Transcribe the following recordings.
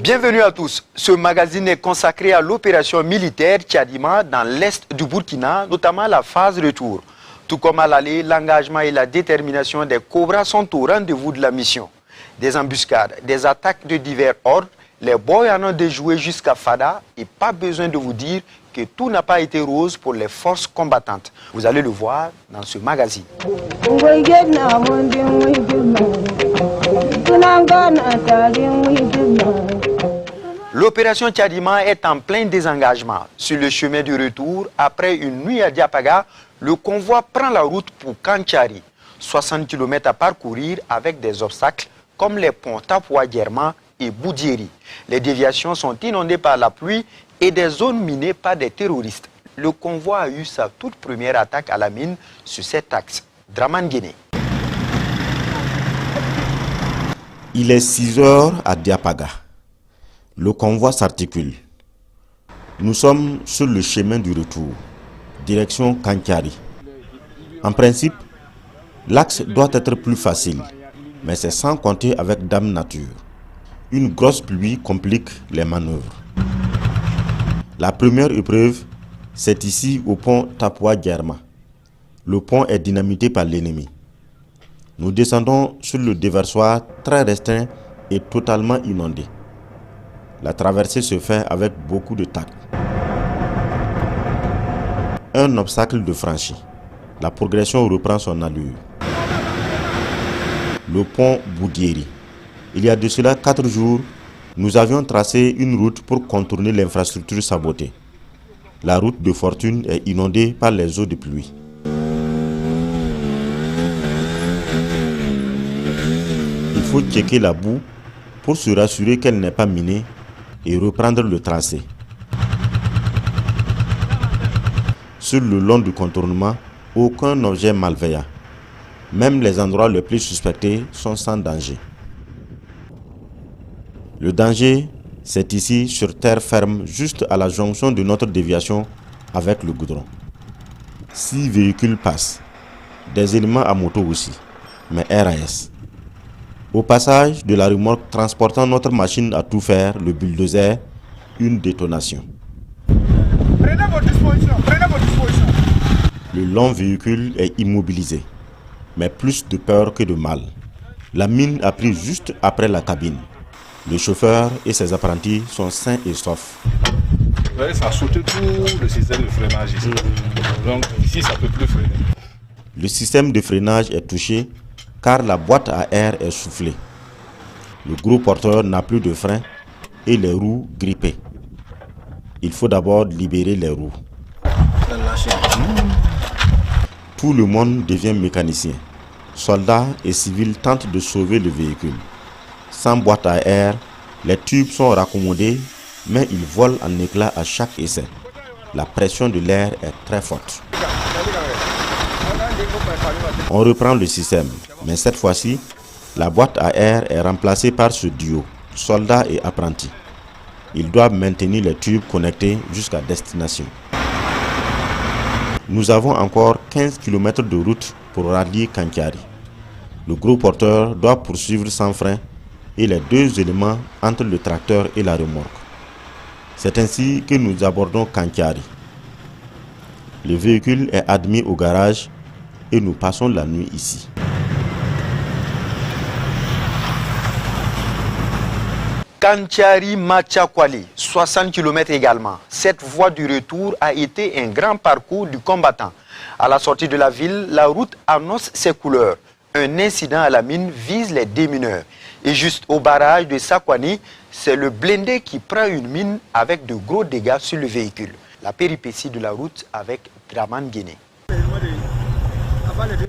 Bienvenue à tous. Ce magazine est consacré à l'opération militaire Tchadima dans l'est du Burkina, notamment la phase retour. Tout comme à l'aller, l'engagement et la détermination des Cobras sont au rendez-vous de la mission. Des embuscades, des attaques de divers ordres, les boys en ont déjoué jusqu'à Fada et pas besoin de vous dire que tout n'a pas été rose pour les forces combattantes. Vous allez le voir dans ce magazine. L'opération Tchadima est en plein désengagement. Sur le chemin du retour, après une nuit à Diapaga, le convoi prend la route pour Kanchari. 60 km à parcourir avec des obstacles comme les ponts Tapua-Djerma et Boudieri. Les déviations sont inondées par la pluie et des zones minées par des terroristes. Le convoi a eu sa toute première attaque à la mine sur cet axe. Dramane Guéné. Il est 6 heures à Diapaga. Le convoi s'articule. Nous sommes sur le chemin du retour, direction Kanchari. En principe, l'axe doit être plus facile, mais c'est sans compter avec Dame Nature. Une grosse pluie complique les manœuvres. La première épreuve, c'est ici au pont Tapua-Djerma. Le pont est dynamité par l'ennemi. Nous descendons sur le déversoir très restreint et totalement inondé. La traversée se fait avec beaucoup de tact. Un obstacle de franchi. La progression reprend son allure. Le pont Boudieri. Il y a de cela 4 jours, nous avions tracé une route pour contourner l'infrastructure sabotée. La route de fortune est inondée par les eaux de pluie. Il faut checker la boue pour se rassurer qu'elle n'est pas minée et reprendre le tracé. Sur le long du contournement, aucun objet malveillant. Même les endroits les plus suspectés sont sans danger. Le danger, c'est ici sur terre ferme, juste à la jonction de notre déviation avec le goudron. 6 véhicules passent, des éléments à moto aussi, mais RAS. Au passage de la remorque transportant notre machine à tout faire, le bulldozer, une détonation. Prenez vos dispositions, prenez vos dispositions. Le long véhicule est immobilisé, mais plus de peur que de mal. La mine a pris juste après la cabine. Le chauffeur et ses apprentis sont sains et saufs. Vous voyez, ça a sauté tout le système de freinage ici. Donc ici, ça ne peut plus freiner. Le système de freinage est touché car la boîte à air est soufflée. Le gros porteur n'a plus de frein et les roues grippées. Il faut d'abord libérer les roues. Tout le monde devient mécanicien. Soldats et civils tentent de sauver le véhicule. Sans boîte à air, les tubes sont raccommodés, mais ils volent en éclats à chaque essai. La pression de l'air est très forte. On reprend le système, mais cette fois-ci, la boîte à air est remplacée par ce duo, soldats et apprentis. Ils doivent maintenir les tubes connectés jusqu'à destination. Nous avons encore 15 km de route pour rallier Kanchari. Le gros porteur doit poursuivre sans frein et les 2 éléments entre le tracteur et la remorque. C'est ainsi que nous abordons Kanchari. Le véhicule est admis au garage et nous passons la nuit ici. Kanchari Machakwali, 60 km également. Cette voie du retour a été un grand parcours du combattant. À la sortie de la ville, la route annonce ses couleurs. Un incident à la mine vise les démineurs. Et juste au barrage de Sakwani, c'est le blindé qui prend une mine avec de gros dégâts sur le véhicule. La péripétie de la route avec Dramane Guéné.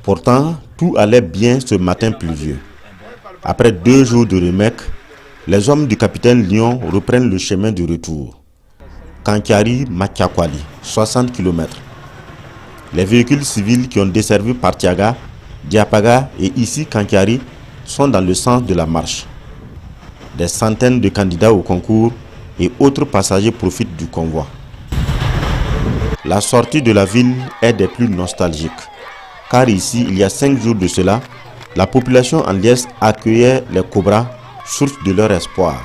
Pourtant, tout allait bien ce matin pluvieux. Après 2 jours de remèque, les hommes du capitaine Lyon reprennent le chemin du retour. Kanchari Machakwali, 60 km. Les véhicules civils qui ont desservi Partiaga Diapaga et ici Kankiari sont dans le sens de la marche. Des centaines de candidats au concours et autres passagers profitent du convoi. La sortie de la ville est des plus nostalgiques, car ici, il y a 5 jours de cela, la population en liesse accueillait les cobras, source de leur espoir.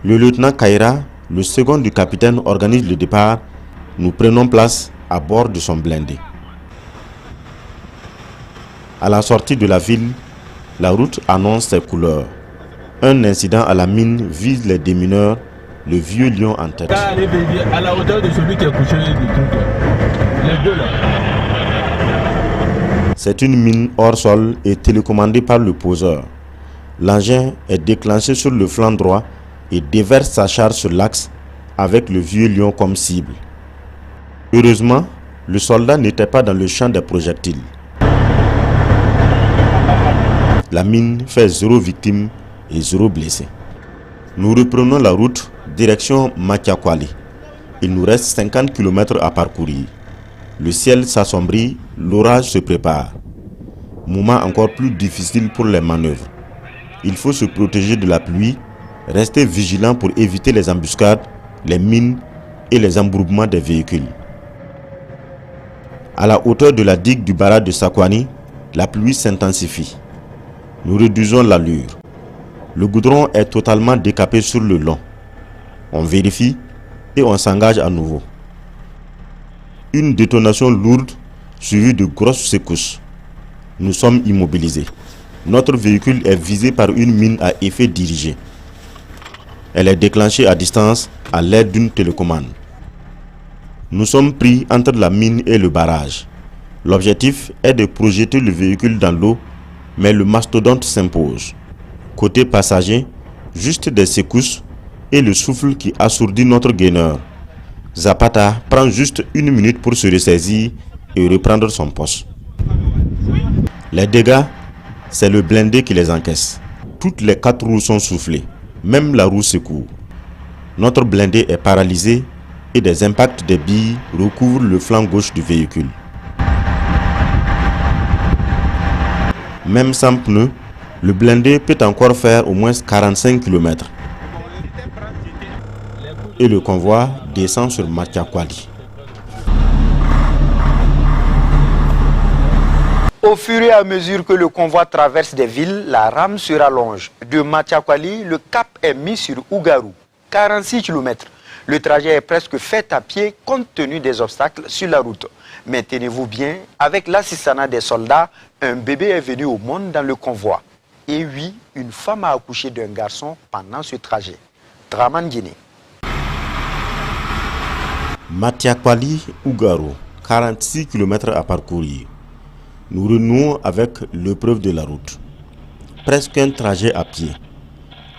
Le lieutenant Kaira, le second du capitaine, organise le départ. Nous prenons place à bord de son blindé. À la sortie de la ville, la route annonce ses couleurs. Un incident à la mine vise les démineurs, le vieux lion en tête. À la hauteur de celui qui est couché du truc, les deux là. C'est une mine hors sol et télécommandée par le poseur. L'engin est déclenché sur le flanc droit et déverse sa charge sur l'axe avec le vieux lion comme cible. Heureusement, le soldat n'était pas dans le champ des projectiles. La mine fait 0 victime et 0 blessé. Nous reprenons la route direction Matiakwali. Il nous reste 50 km à parcourir. Le ciel s'assombrit, l'orage se prépare. Moment encore plus difficile pour les manœuvres. Il faut se protéger de la pluie, rester vigilant pour éviter les embuscades, les mines et les embourbements des véhicules. À la hauteur de la digue du barrage de Sakwani, la pluie s'intensifie. Nous réduisons l'allure. Le goudron est totalement décapé sur le long. On vérifie et on s'engage à nouveau. Une détonation lourde suivie de grosses secousses. Nous sommes immobilisés. Notre véhicule est visé par une mine à effet dirigé. Elle est déclenchée à distance à l'aide d'une télécommande. Nous sommes pris entre la mine et le barrage. L'objectif est de projeter le véhicule dans l'eau, mais le mastodonte s'impose. Côté passager, juste des secousses et le souffle qui assourdit notre gaineur. Zapata prend juste 1 minute pour se ressaisir et reprendre son poste. Les dégâts, c'est le blindé qui les encaisse. Toutes les 4 roues sont soufflées, même la roue secoue. Notre blindé est paralysé et des impacts des billes recouvrent le flanc gauche du véhicule. Même sans pneus, le blindé peut encore faire au moins 45 km. Et le convoi descend sur Matiakwali. Au fur et à mesure que le convoi traverse des villes, la rame se rallonge. De Matiakwali, le cap est mis sur Ougarou, 46 km. Le trajet est presque fait à pied compte tenu des obstacles sur la route. Mais tenez-vous bien, avec l'assistanat des soldats, un bébé est venu au monde dans le convoi. Et oui, une femme a accouché d'un garçon pendant ce trajet. Draman Guinée. Matiakwali, Ougarou, 46 km à parcourir. Nous renouons avec l'épreuve de la route. Presque un trajet à pied.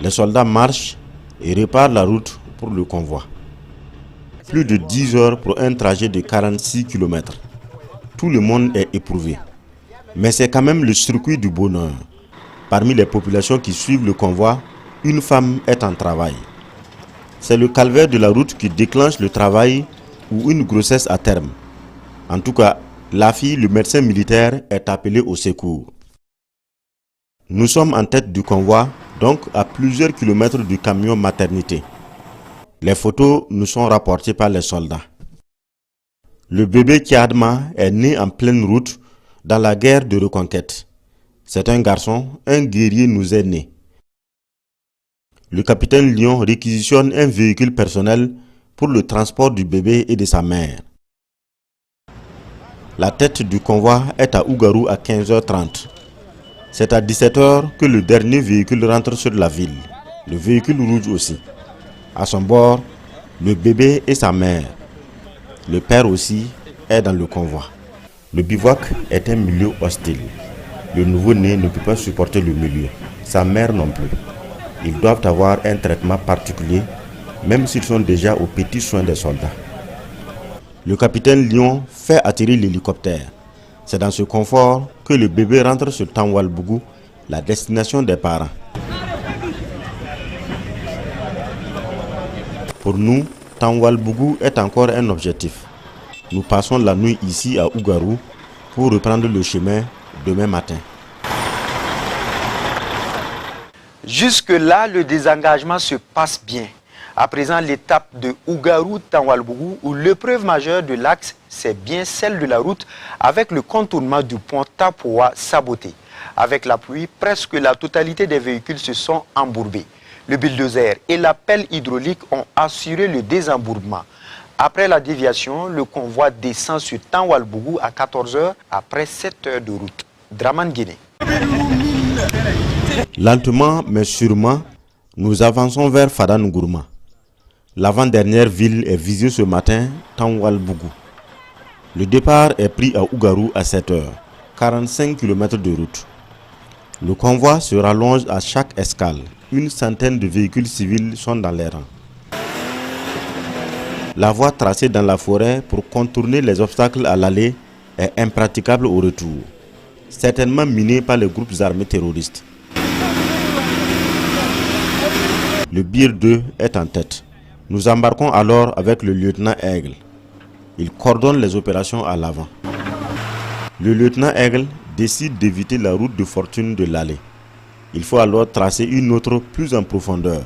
Les soldats marchent et réparent la route pour le convoi. Plus de 10 heures pour un trajet de 46 km. Tout le monde est éprouvé. Mais c'est quand même le circuit du bonheur. Parmi les populations qui suivent le convoi, une femme est en travail. C'est le calvaire de la route qui déclenche le travail ou une grossesse à terme. En tout cas, la fille, le médecin militaire, est appelé au secours. Nous sommes en tête du convoi, donc à plusieurs kilomètres du camion maternité. Les photos nous sont rapportées par les soldats. Le bébé Kiadma est né en pleine route dans la guerre de reconquête. C'est un garçon, un guerrier nous est né. Le capitaine Lyon réquisitionne un véhicule personnel pour le transport du bébé et de sa mère. La tête du convoi est à Ougarou à 15h30. C'est à 17h que le dernier véhicule rentre sur la ville. Le véhicule rouge aussi. À son bord, le bébé et sa mère. Le père aussi est dans le convoi. Le bivouac est un milieu hostile. Le nouveau-né ne peut pas supporter le milieu. Sa mère non plus. Ils doivent avoir un traitement particulier, même s'ils sont déjà aux petits soins des soldats. Le capitaine Lyon fait atterrir l'hélicoptère. C'est dans ce confort que le bébé rentre sur Tanwalbougou, la destination des parents. Pour nous, Tanwalbougou est encore un objectif. Nous passons la nuit ici à Ougarou pour reprendre le chemin demain matin. Jusque-là, le désengagement se passe bien. À présent, l'étape de Ougarou-Tanwalbougou, où l'épreuve majeure de l'axe, c'est bien celle de la route avec le contournement du pont Tapoua saboté. Avec la pluie, presque la totalité des véhicules se sont embourbés. Le bulldozer et la pelle hydraulique ont assuré le désembourbement. Après la déviation, le convoi descend sur Tanwalbougou à 14 h après 7 heures de route. Draman Guinée. Lentement mais sûrement, nous avançons vers Fadane Gourma. L'avant-dernière ville est visée ce matin, Tanwalbougou. Le départ est pris à Ougarou à 7 h, 45 km de route. Le convoi se rallonge à chaque escale. Une centaine de véhicules civils sont dans les rangs. La voie tracée dans la forêt pour contourner les obstacles à l'aller est impraticable au retour, certainement minée par les groupes armés terroristes. Le Bir 2 est en tête. Nous embarquons alors avec le lieutenant Aigle. Il coordonne les opérations à l'avant. Le lieutenant Aigle décide d'éviter la route de fortune de l'allée. Il faut alors tracer une autre plus en profondeur.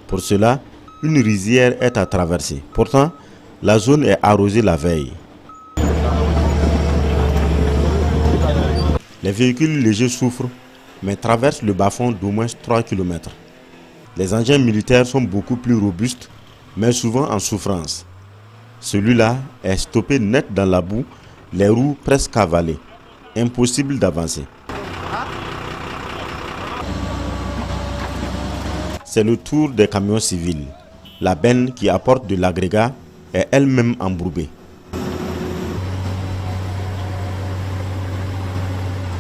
Pour cela, une rizière est à traverser. Pourtant, la zone est arrosée la veille. Les véhicules légers souffrent, mais traversent le bas-fond d'au moins 3 km. Les engins militaires sont beaucoup plus robustes, mais souvent en souffrance. Celui-là est stoppé net dans la boue, les roues presque avalées. Impossible d'avancer. C'est le tour des camions civils. La benne qui apporte de l'agrégat est elle-même embourbée.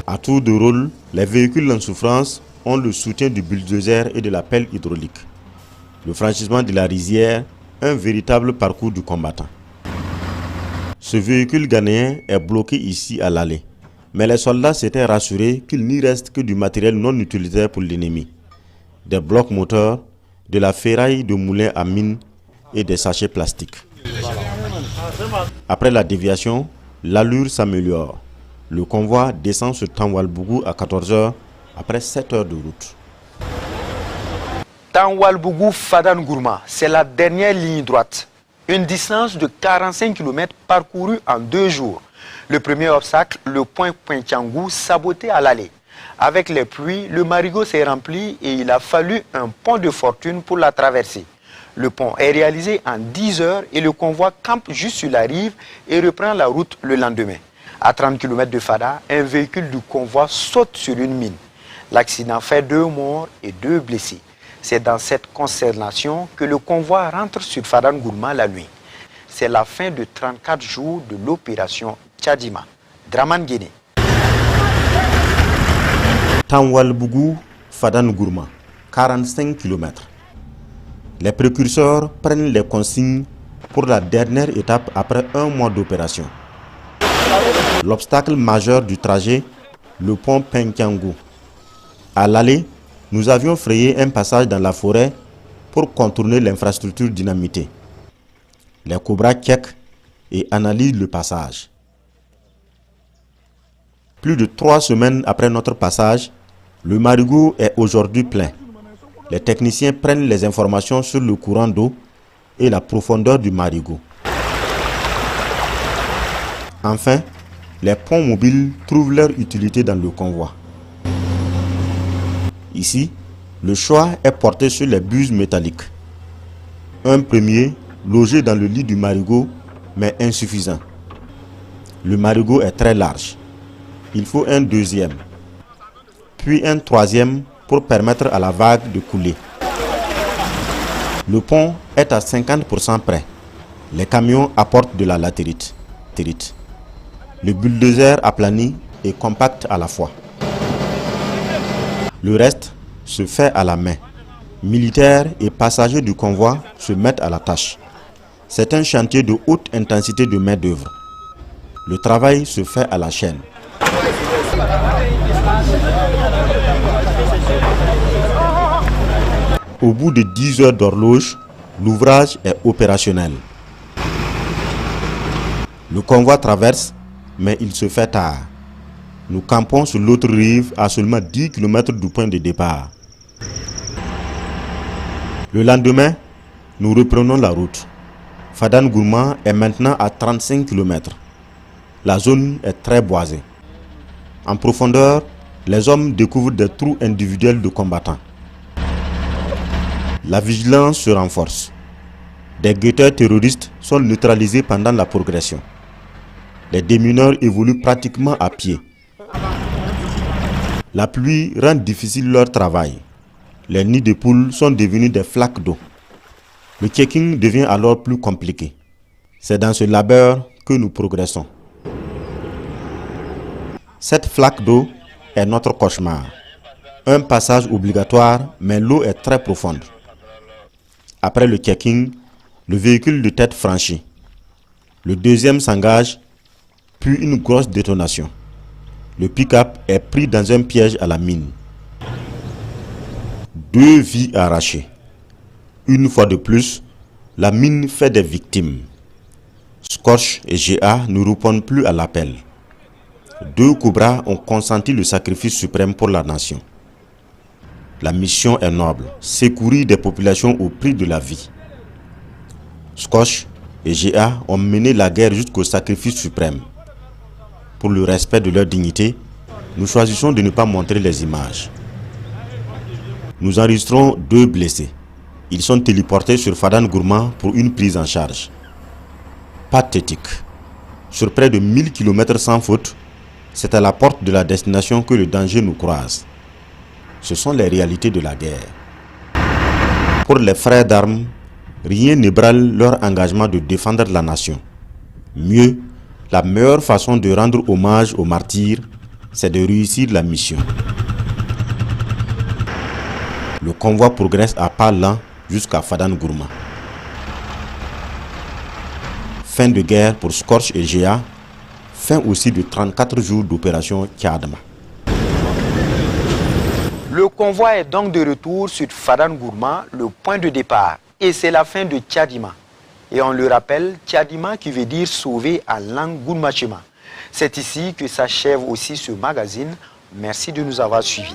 À tour de rôle, les véhicules en souffrance ont le soutien du bulldozer et de la pelle hydraulique. Le franchissement de la rizière, un véritable parcours du combattant. Ce véhicule ghanéen est bloqué ici à l'allée. Mais les soldats s'étaient rassurés qu'il n'y reste que du matériel non utilitaire pour l'ennemi. Des blocs moteurs, de la ferraille de moulin à mine et des sachets plastiques. Après la déviation, l'allure s'améliore. Le convoi descend sur Tanwalbougou à 14 h après 7 heures de route. Tanwalbougou-Fadane Gourma, c'est la dernière ligne droite. Une distance de 45 km parcourue en 2 jours. Le premier obstacle, le point Pointiangou, saboté à l'aller. Avec les pluies, le marigot s'est rempli et il a fallu un pont de fortune pour la traverser. Le pont est réalisé en 10 heures et le convoi campe juste sur la rive et reprend la route le lendemain. À 30 km de Fada, un véhicule du convoi saute sur une mine. L'accident fait 2 morts et 2 blessés. C'est dans cette consternation que le convoi rentre sur Fadane Gourma la nuit. C'est la fin de 34 jours de l'opération Tchadima. Draman Guinée. Tanwalbougou, Fadane Gourma, 45 km. Les précurseurs prennent les consignes pour la dernière étape après 1 mois d'opération. L'obstacle majeur du trajet, le pont Penkiangou. À l'aller, nous avions frayé un passage dans la forêt pour contourner l'infrastructure dynamitée. Les cobras checkent et analysent le passage. Plus de 3 semaines après notre passage, le marigot est aujourd'hui plein. Les techniciens prennent les informations sur le courant d'eau et la profondeur du marigot. Enfin, les ponts mobiles trouvent leur utilité dans le convoi. Ici, le choix est porté sur les buses métalliques. Un premier, logé dans le lit du marigot, mais insuffisant. Le marigot est très large. Il faut un deuxième, puis un troisième pour permettre à la vague de couler. Le pont est à 50% prêt. Les camions apportent de la latérite. Le bulldozer aplani et compact à la fois. Le reste se fait à la main. Militaires et passagers du convoi se mettent à la tâche. C'est un chantier de haute intensité de main-d'œuvre. Le travail se fait à la chaîne. Au bout de 10 heures d'horloge, l'ouvrage est opérationnel. Le convoi traverse, mais il se fait tard. Nous campons sur l'autre rive à seulement 10 km du point de départ. Le lendemain, nous reprenons la route. Fadane Gourma est maintenant à 35 km. La zone est très boisée. En profondeur, les hommes découvrent des trous individuels de combattants. La vigilance se renforce. Des guetteurs terroristes sont neutralisés pendant la progression. Les démineurs évoluent pratiquement à pied. La pluie rend difficile leur travail. Les nids de poules sont devenus des flaques d'eau. Le checking devient alors plus compliqué. C'est dans ce labeur que nous progressons. Cette flaque d'eau est notre cauchemar. Un passage obligatoire, mais l'eau est très profonde. Après le checking, le véhicule de tête franchit. Le deuxième s'engage, puis une grosse détonation. Le pick-up est pris dans un piège à la mine. 2 vies arrachées. Une fois de plus, la mine fait des victimes. Scorch et GA ne répondent plus à l'appel. 2 Cobras ont consenti le sacrifice suprême pour la nation. La mission est noble, secourir des populations au prix de la vie. Scorch et GA ont mené la guerre jusqu'au sacrifice suprême. Pour le respect de leur dignité, nous choisissons de ne pas montrer les images. Nous enregistrons 2 blessés. Ils sont téléportés sur Fadane Gourma pour une prise en charge. Pathétique. Sur près de 1000 km sans faute, c'est à la porte de la destination que le danger nous croise. Ce sont les réalités de la guerre. Pour les frères d'armes, rien n'ébranle leur engagement de défendre la nation. Mieux, la meilleure façon de rendre hommage aux martyrs, c'est de réussir la mission. Le convoi progresse à pas lents jusqu'à Fadane Gourma. Fin de guerre pour Scorch et GA, fin aussi de 34 jours d'opération Tchadma. Le convoi est donc de retour sur Fadane Gourma, le point de départ. Et c'est la fin de Tchadima. Et on le rappelle, Tchadima qui veut dire sauver en langue Gourmachima. C'est ici que s'achève aussi ce magazine. Merci de nous avoir suivis.